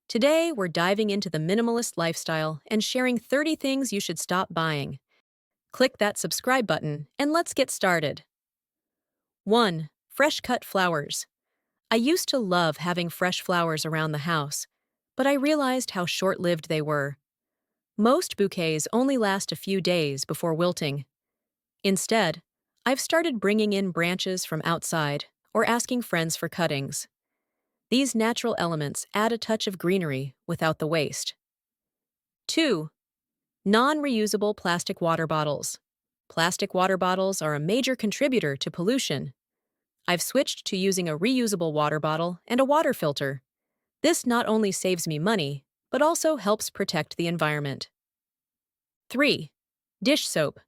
Today, we're diving into the minimalist lifestyle and sharing 30 things you should stop buying. Click that subscribe button and let's get started. 1. Fresh cut flowers. I used to love having fresh flowers around the house, but I realized how short lived they were. Most bouquets only last a few days before wilting. Instead, I've started bringing in branches from outside or asking friends for cuttings. These natural elements add a touch of greenery without the waste. 2. Non-reusable plastic water bottles. Plastic water bottles are a major contributor to pollution. I've switched to using a reusable water bottle and a water filter. This not only saves me money, but also helps protect the environment. 3. Dish soap.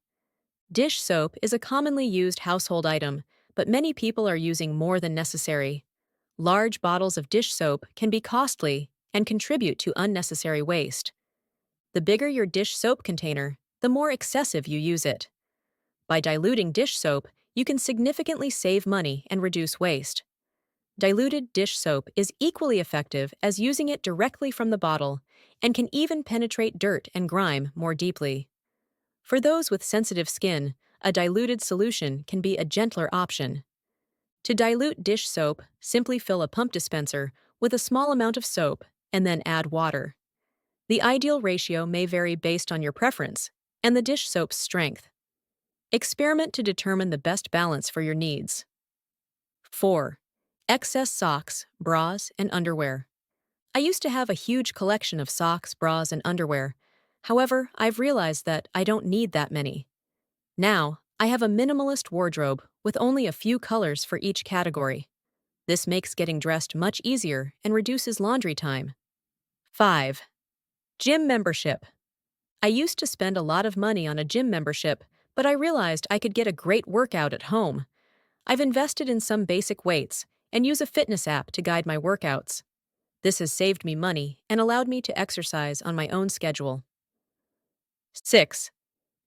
Dish soap is a commonly used household item, but many people are using more than necessary. Large bottles of dish soap can be costly and contribute to unnecessary waste. The bigger your dish soap container, the more excessive you use it. By diluting dish soap, you can significantly save money and reduce waste. Diluted dish soap is equally effective as using it directly from the bottle and can even penetrate dirt and grime more deeply. For those with sensitive skin, a diluted solution can be a gentler option. To dilute dish soap, simply fill a pump dispenser with a small amount of soap and then add water. The ideal ratio may vary based on your preference and the dish soap's strength. Experiment to determine the best balance for your needs. 4. Excess socks, bras, and underwear. I used to have a huge collection of socks, bras, and underwear. However, I've realized that I don't need that many. Now, I have a minimalist wardrobe with only a few colors for each category. This makes getting dressed much easier and reduces laundry time. 5. Gym membership. I used to spend a lot of money on a gym membership, but I realized I could get a great workout at home. I've invested in some basic weights and use a fitness app to guide my workouts. This has saved me money and allowed me to exercise on my own schedule. 6.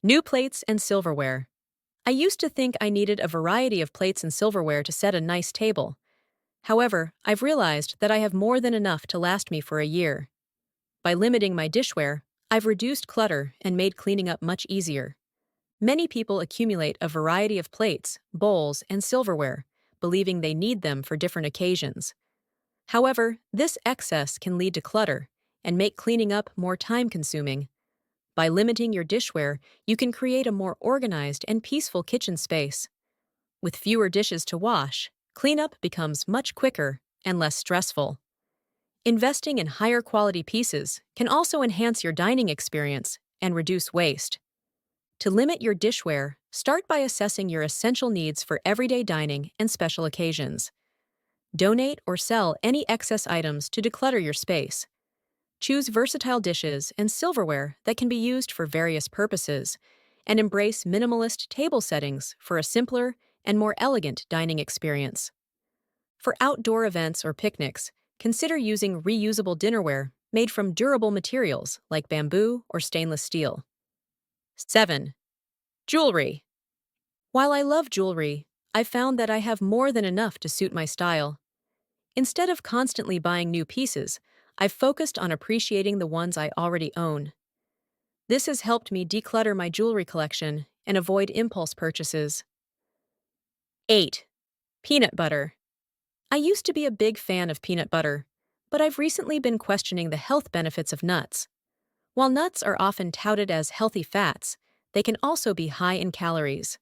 New plates and silverware. I used to think I needed a variety of plates and silverware to set a nice table. However, I've realized that I have more than enough to last me for a year. By limiting my dishware, I've reduced clutter and made cleaning up much easier. Many people accumulate a variety of plates, bowls, and silverware, believing they need them for different occasions. However, this excess can lead to clutter and make cleaning up more time-consuming. By limiting your dishware, you can create a more organized and peaceful kitchen space. With fewer dishes to wash, cleanup becomes much quicker and less stressful. Investing in higher quality pieces can also enhance your dining experience and reduce waste. To limit your dishware, start by assessing your essential needs for everyday dining and special occasions. Donate or sell any excess items to declutter your space. Choose versatile dishes and silverware that can be used for various purposes, and embrace minimalist table settings for a simpler and more elegant dining experience. For outdoor events or picnics, consider using reusable dinnerware made from durable materials like bamboo or stainless steel. 7. Jewelry. While I love jewelry, I've found that I have more than enough to suit my style. Instead of constantly buying new pieces, I've focused on appreciating the ones I already own. This has helped me declutter my jewelry collection and avoid impulse purchases. 8. Peanut butter. I used to be a big fan of peanut butter, but I've recently been questioning the health benefits of nuts. While nuts are often touted as healthy fats, they can also be high in calories.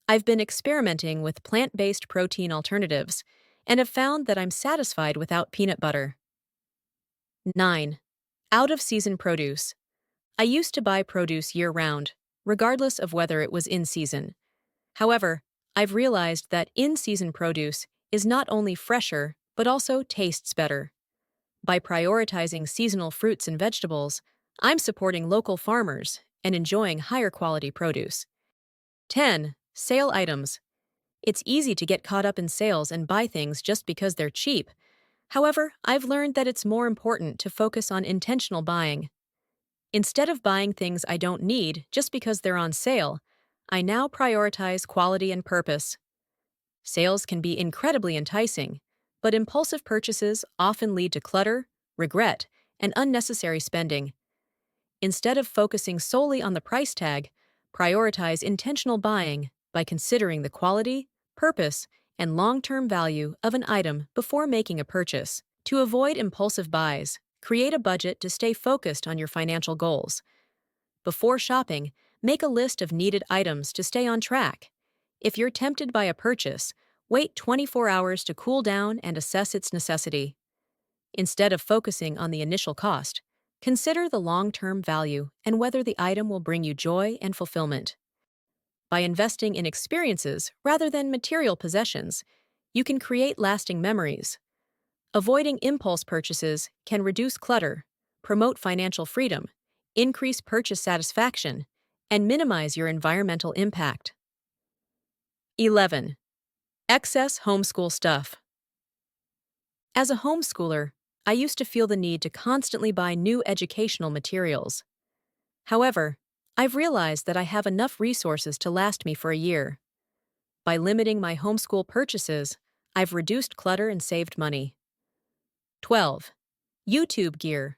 I've been experimenting with plant-based protein alternatives and have found that I'm satisfied without peanut butter. 9. Out-of-season produce. I used to buy produce year-round, regardless of whether it was in season. However, I've realized that in-season produce is not only fresher, but also tastes better. By prioritizing seasonal fruits and vegetables, I'm supporting local farmers and enjoying higher quality produce. 10. Sale items. It's easy to get caught up in sales and buy things just because they're cheap. However, I've learned that it's more important to focus on intentional buying. Instead of buying things I don't need just because they're on sale, I now prioritize quality and purpose. Sales can be incredibly enticing, but impulsive purchases often lead to clutter, regret, and unnecessary spending. Instead of focusing solely on the price tag, prioritize intentional buying by considering the quality, purpose, and long-term value of an item before making a purchase. To avoid impulsive buys, create a budget to stay focused on your financial goals. Before shopping, make a list of needed items to stay on track. If you're tempted by a purchase, wait 24 hours to cool down and assess its necessity. Instead of focusing on the initial cost, consider the long-term value and whether the item will bring you joy and fulfillment. By investing in experiences rather than material possessions, you can create lasting memories. Avoiding impulse purchases can reduce clutter, promote financial freedom, increase purchase satisfaction, and minimize your environmental impact. 11. Excess homeschool stuff. As a homeschooler, I used to feel the need to constantly buy new educational materials. However, I've realized that I have enough resources to last me for a year. By limiting my homeschool purchases, I've reduced clutter and saved money. 12. YouTube gear.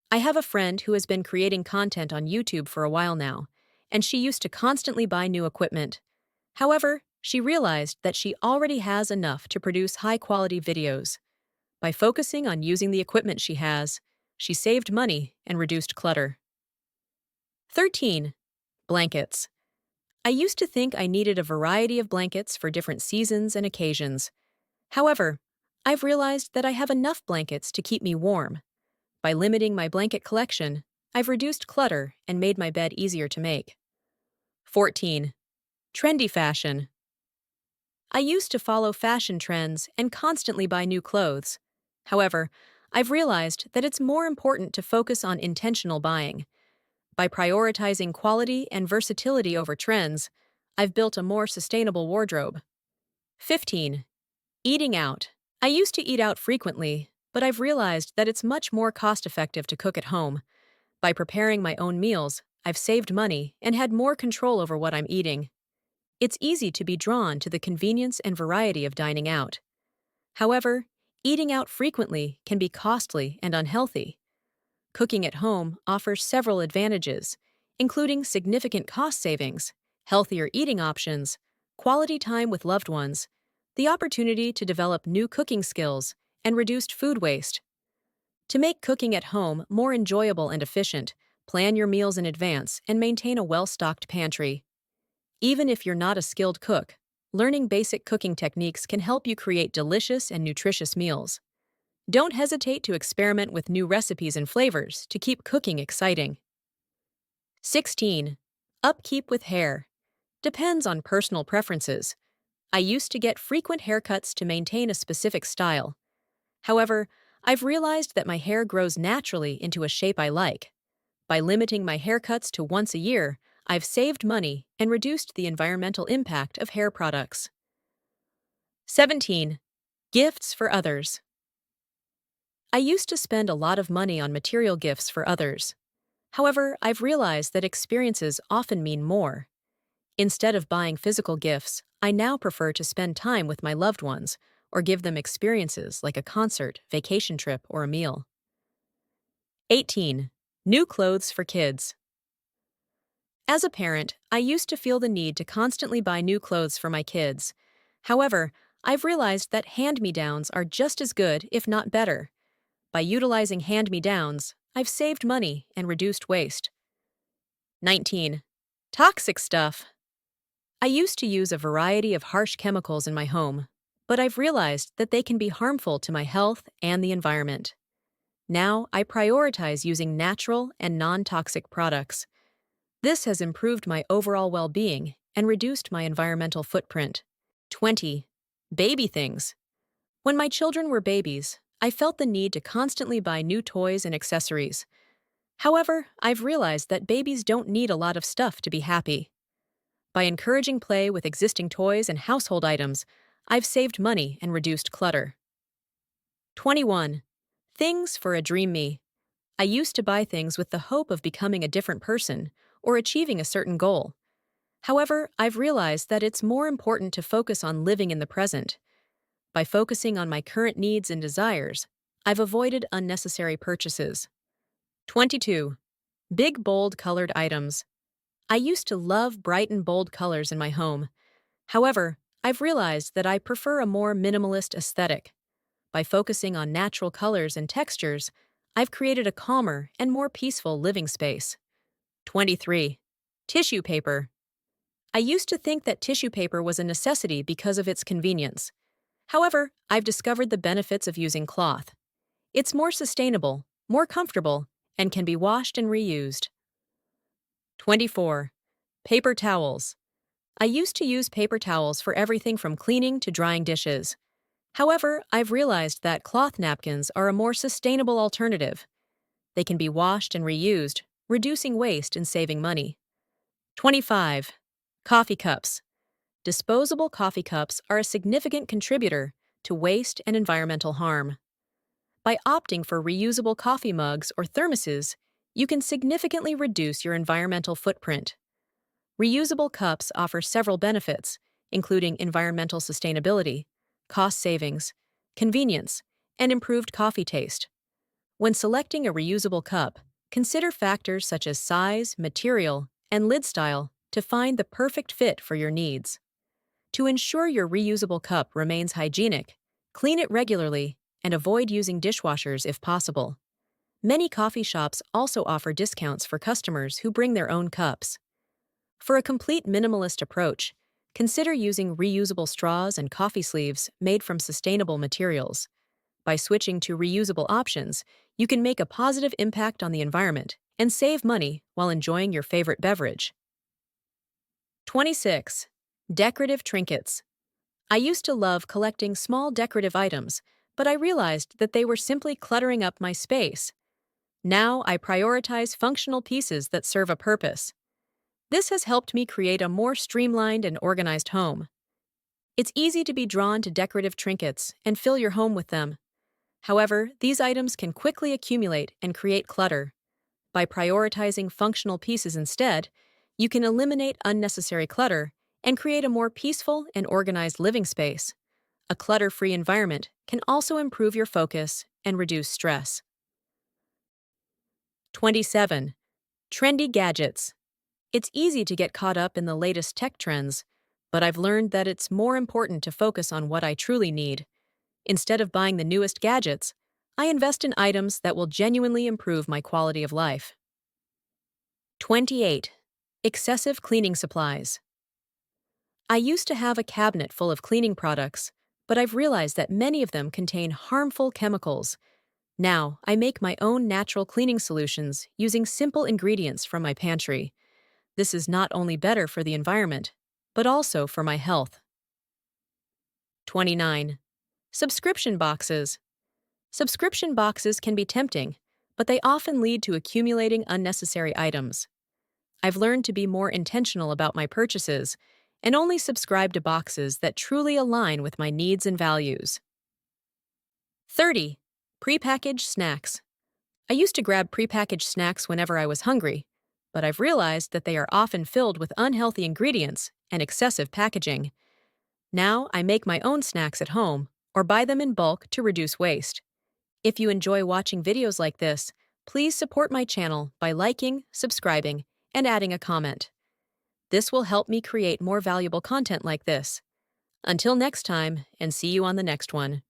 I have a friend who has been creating content on YouTube for a while now, and she used to constantly buy new equipment. However, she realized that she already has enough to produce high-quality videos. By focusing on using the equipment she has, she saved money and reduced clutter. 13. Blankets. I used to think I needed a variety of blankets for different seasons and occasions. However, I've realized that I have enough blankets to keep me warm. By limiting my blanket collection, I've reduced clutter and made my bed easier to make. 14. Trendy fashion. I used to follow fashion trends and constantly buy new clothes. However, I've realized that it's more important to focus on intentional buying. By prioritizing quality and versatility over trends, I've built a more sustainable wardrobe. 15. Eating out. I used to eat out frequently, but I've realized that it's much more cost-effective to cook at home. By preparing my own meals, I've saved money and had more control over what I'm eating. It's easy to be drawn to the convenience and variety of dining out. However, eating out frequently can be costly and unhealthy. Cooking at home offers several advantages, including significant cost savings, healthier eating options, quality time with loved ones, the opportunity to develop new cooking skills, and reduced food waste. To make cooking at home more enjoyable and efficient, plan your meals in advance and maintain a well-stocked pantry. Even if you're not a skilled cook, learning basic cooking techniques can help you create delicious and nutritious meals. Don't hesitate to experiment with new recipes and flavors to keep cooking exciting. 16. Upkeep with hair. Depends on personal preferences. I used to get frequent haircuts to maintain a specific style. However, I've realized that my hair grows naturally into a shape I like. By limiting my haircuts to once a year, I've saved money and reduced the environmental impact of hair products. 17. Gifts for others. I used to spend a lot of money on material gifts for others. However, I've realized that experiences often mean more. Instead of buying physical gifts, I now prefer to spend time with my loved ones or give them experiences like a concert, vacation trip, or a meal. 18. New clothes for kids. As a parent, I used to feel the need to constantly buy new clothes for my kids. However, I've realized that hand-me-downs are just as good, if not better. By utilizing hand-me-downs, I've saved money and reduced waste. 19. Toxic stuff. I used to use a variety of harsh chemicals in my home, but I've realized that they can be harmful to my health and the environment. Now, I prioritize using natural and non-toxic products. This has improved my overall well-being and reduced my environmental footprint. 20. Baby things. When my children were babies, I felt the need to constantly buy new toys and accessories. However, I've realized that babies don't need a lot of stuff to be happy. By encouraging play with existing toys and household items, I've saved money and reduced clutter. 21. Things for a dream me. I used to buy things with the hope of becoming a different person or achieving a certain goal. However, I've realized that it's more important to focus on living in the present. By focusing on my current needs and desires, I've avoided unnecessary purchases. 22. Big, bold, colored items. I used to love bright and bold colors in my home. However, I've realized that I prefer a more minimalist aesthetic. By focusing on natural colors and textures, I've created a calmer and more peaceful living space. 23. Tissue paper. I used to think that tissue paper was a necessity because of its convenience. However, I've discovered the benefits of using cloth. It's more sustainable, more comfortable, and can be washed and reused. 24. Paper towels. I used to use paper towels for everything from cleaning to drying dishes. However, I've realized that cloth napkins are a more sustainable alternative. They can be washed and reused, reducing waste and saving money. 25. Coffee cups. Disposable coffee cups are a significant contributor to waste and environmental harm. By opting for reusable coffee mugs or thermoses, you can significantly reduce your environmental footprint. Reusable cups offer several benefits, including environmental sustainability, cost savings, convenience, and improved coffee taste. When selecting a reusable cup, consider factors such as size, material, and lid style to find the perfect fit for your needs. To ensure your reusable cup remains hygienic, clean it regularly and avoid using dishwashers if possible. Many coffee shops also offer discounts for customers who bring their own cups. For a complete minimalist approach, consider using reusable straws and coffee sleeves made from sustainable materials. By switching to reusable options, you can make a positive impact on the environment and save money while enjoying your favorite beverage. 26. Decorative trinkets. I used to love collecting small decorative items, but I realized that they were simply cluttering up my space. Now I prioritize functional pieces that serve a purpose. This has helped me create a more streamlined and organized home. It's easy to be drawn to decorative trinkets and fill your home with them. However, these items can quickly accumulate and create clutter. By prioritizing functional pieces instead, you can eliminate unnecessary clutter and create a more peaceful and organized living space. A clutter-free environment can also improve your focus and reduce stress. 27. Trendy gadgets. It's easy to get caught up in the latest tech trends, but I've learned that it's more important to focus on what I truly need. Instead of buying the newest gadgets, I invest in items that will genuinely improve my quality of life. 28. Excessive cleaning supplies. I used to have a cabinet full of cleaning products, but I've realized that many of them contain harmful chemicals. Now, I make my own natural cleaning solutions using simple ingredients from my pantry. This is not only better for the environment, but also for my health. 29. Subscription boxes. Subscription boxes can be tempting, but they often lead to accumulating unnecessary items. I've learned to be more intentional about my purchases and only subscribe to boxes that truly align with my needs and values. 30. Prepackaged snacks. I used to grab prepackaged snacks whenever I was hungry, but I've realized that they are often filled with unhealthy ingredients and excessive packaging. Now I make my own snacks at home or buy them in bulk to reduce waste. If you enjoy watching videos like this, please support my channel by liking, subscribing, and adding a comment. This will help me create more valuable content like this. Until next time, and see you on the next one.